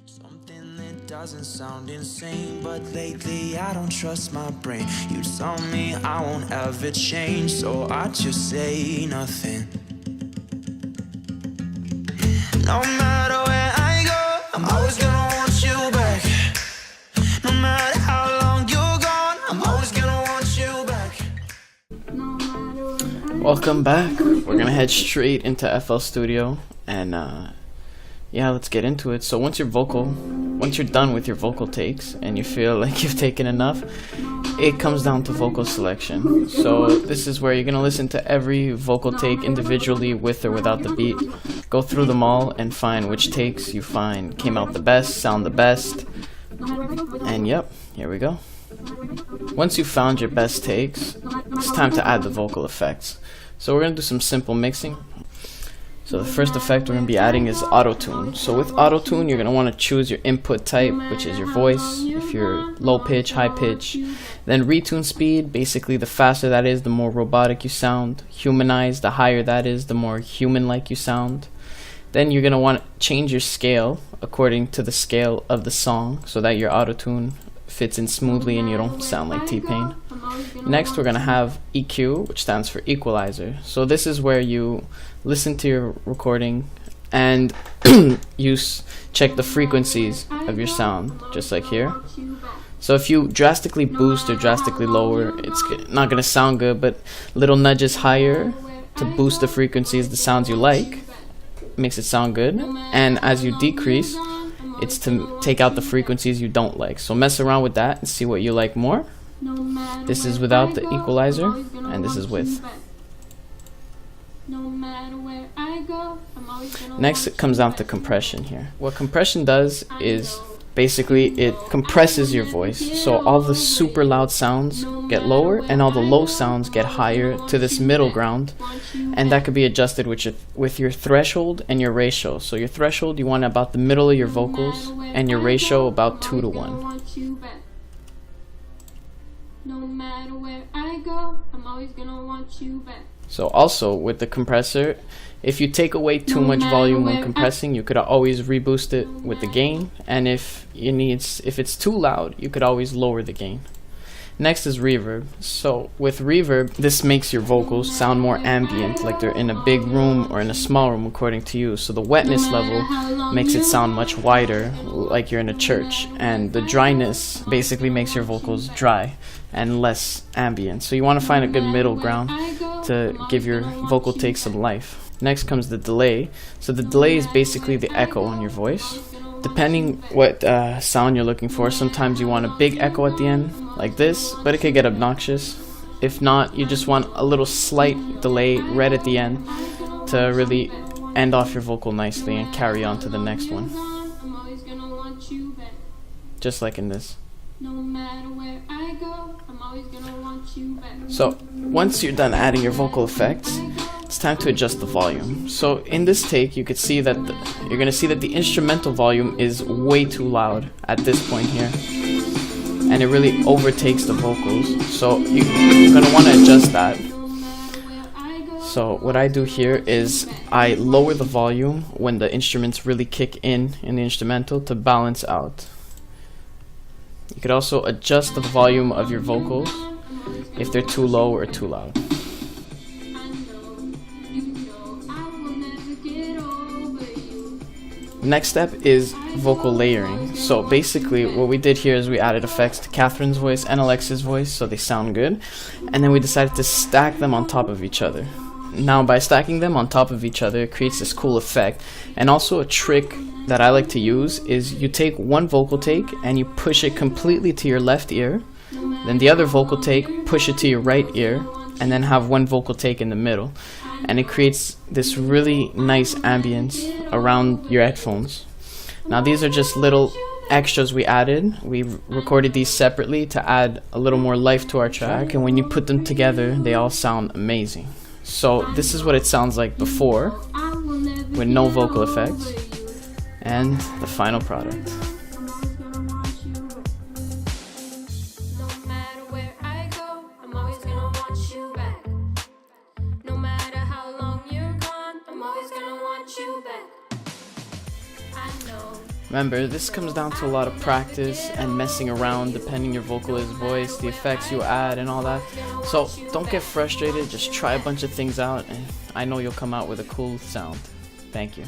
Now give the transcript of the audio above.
Something that doesn't sound insane, but lately I don't trust my brain. You tell me I won't ever change, so I just say nothing. No matter where I go, I'm always gonna want you back. No matter how long you're gone, I'm always gonna want you back. Welcome back. We're gonna head straight into FL Studio and yeah, let's get into it. So once you're done with your vocal takes and you feel like you've taken enough, it comes down to vocal selection. So this is where you're gonna listen to every vocal take individually, with or without the beat. Go through them all and find which takes you find came out the best, sound the best. And yep, here we go. Once you've found your best takes, it's time to add the vocal effects. So we're gonna do some simple mixing. So the first effect we're going to be adding is auto-tune. So with auto-tune, you're going to want to choose your input type, which is your voice, if you're low pitch, high pitch. Then retune speed, basically the faster that is, the more robotic you sound. Humanize, the higher that is, the more human-like you sound. Then you're going to want to change your scale according to the scale of the song, so that your auto-tune fits in smoothly and you don't sound like T-Pain. Next, we're going to have EQ, which stands for equalizer. So this is where you listen to your recording and check the frequencies of your sound, just like here. So if you drastically boost or drastically lower, it's not going to sound good, but little nudges higher to boost the frequencies, the sounds you like, makes it sound good. And as you decrease, it's to take out the frequencies you don't like. So mess around with that and see what you like more. This is without the equalizer, and this is with. Next, it comes down to compression here. What compression does is basically it compresses your voice. So all the super loud sounds get lower and all the low sounds get higher to this middle ground. And that could be adjusted with your threshold and your ratio. So your threshold, you want about the middle of your vocals, and your ratio about 2 to 1. No matter where I go, I'm always gonna want you back. So also with the compressor, if you take away too much volume when compressing, you could always reboost it with the gain, and if it's too loud, you could always lower the gain. Next is reverb. So with reverb, this makes your vocals sound more ambient, like they're in a big room or in a small room according to you. So the wetness level makes it sound much wider, like you're in a church, and the dryness basically makes your vocals dry and less ambient. So you want to find a good middle ground to give your vocal takes some life. Next comes the delay. So the delay is basically the echo on your voice. Depending what sound you're looking for, sometimes you want a big echo at the end, like this, but it could get obnoxious. If not, you just want a little slight delay right at the end to really end off your vocal nicely and carry on to the next one. Just like in this. So once you're done adding your vocal effects, it's time to adjust the volume. So in this take, you could see that you're going to see that the instrumental volume is way too loud at this point here, and it really overtakes the vocals. So you're going to want to adjust that. So what I do here is I lower the volume when the instruments really kick in the instrumental to balance out. You could also adjust the volume of your vocals if they're too low or too loud. Next step is vocal layering. So basically what we did here is we added effects to Catherine's voice and Alexa's voice so they sound good, and then we decided to stack them on top of each other. Now by stacking them on top of each other, it creates this cool effect. And also a trick that I like to use is you take one vocal take and you push it completely to your left ear, then the other vocal take, push it to your right ear, and then have one vocal take in the middle. And it creates this really nice ambience around your headphones. Now these are just little extras we added. We recorded these separately to add a little more life to our track, and when you put them together, they all sound amazing. So this is what it sounds like before, with no vocal effects, and the final product. Remember, this comes down to a lot of practice and messing around depending your vocalist's voice, the effects you add and all that. So don't get frustrated, just try a bunch of things out and I know you'll come out with a cool sound. Thank you.